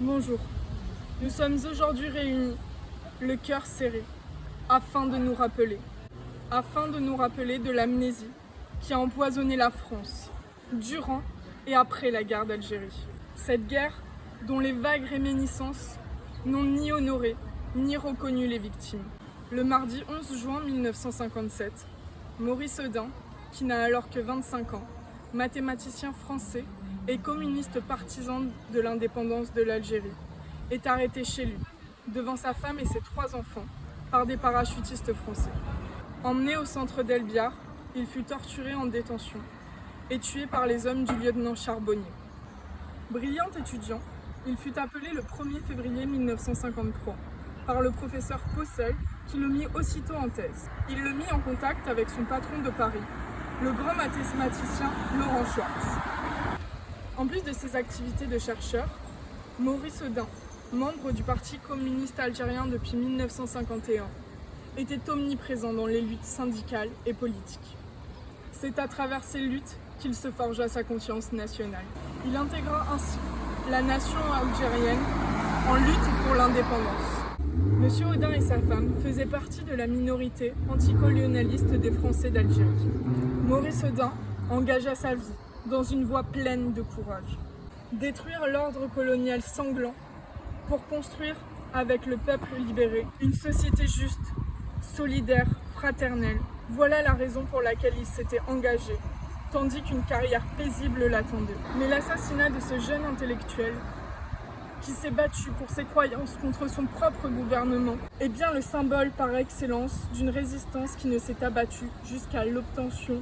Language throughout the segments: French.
Bonjour, nous sommes aujourd'hui réunis, le cœur serré, afin de nous rappeler de l'amnésie qui a empoisonné la France, durant et après la guerre d'Algérie. Cette guerre dont les vagues réminiscences n'ont ni honoré ni reconnu les victimes. Le mardi 11 juin 1957, Maurice Audin, qui n'a alors que 25 ans, mathématicien français et communiste partisan de l'indépendance de l'Algérie, est arrêté chez lui, devant sa femme et ses 3 enfants, par des parachutistes français. Emmené au centre d'El-Biar, il fut torturé en détention et tué par les hommes du lieutenant Charbonnier. Brillant étudiant, il fut appelé le 1er février 1953 par le professeur Possel qui le mit aussitôt en thèse. Il le mit en contact avec son patron de Paris, le grand mathématicien Laurent Schwartz. En plus de ses activités de chercheur, Maurice Audin, membre du Parti communiste algérien depuis 1951, était omniprésent dans les luttes syndicales et politiques. C'est à travers ces luttes qu'il se forgea sa conscience nationale. Il intégra ainsi la nation algérienne en lutte pour l'indépendance. Monsieur Audin et sa femme faisaient partie de la minorité anticolonialiste des Français d'Algérie. Maurice Audin engagea sa vie dans une voie pleine de courage. Détruire l'ordre colonial sanglant pour construire avec le peuple libéré une société juste, solidaire, fraternelle. Voilà la raison pour laquelle il s'était engagé, tandis qu'une carrière paisible l'attendait. Mais l'assassinat de ce jeune intellectuel, qui s'est battu pour ses croyances contre son propre gouvernement, est bien le symbole par excellence d'une résistance qui ne s'est abattue jusqu'à l'obtention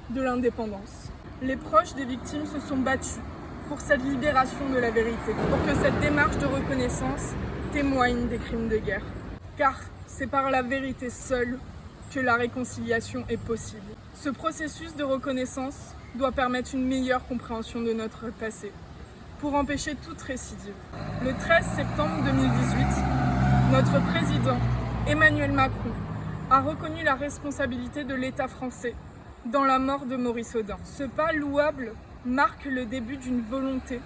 de l'indépendance. Les proches des victimes se sont battus pour cette libération de la vérité, pour que cette démarche de reconnaissance témoigne des crimes de guerre. Car c'est par la vérité seule que la réconciliation est possible. Ce processus de reconnaissance doit permettre une meilleure compréhension de notre passé, pour empêcher toute récidive. Le 13 septembre 2018, notre président, Emmanuel Macron, a reconnu la responsabilité de l'État français dans la mort de Maurice Audin. Ce pas louable marque le début d'une volonté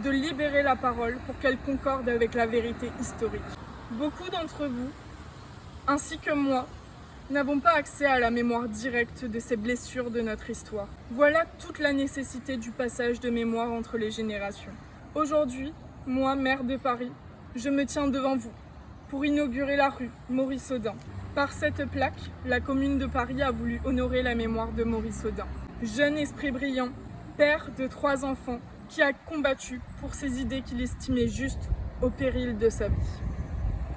de libérer la parole pour qu'elle concorde avec la vérité historique. Beaucoup d'entre vous, ainsi que moi, n'avons pas accès à la mémoire directe de ces blessures de notre histoire. Voilà toute la nécessité du passage de mémoire entre les générations. Aujourd'hui, moi, maire de Paris, je me tiens devant vous pour inaugurer la rue Maurice Audin. Par cette plaque, la commune de Paris a voulu honorer la mémoire de Maurice Audin. Jeune esprit brillant, père de 3 enfants, qui a combattu pour ses idées qu'il estimait justes au péril de sa vie.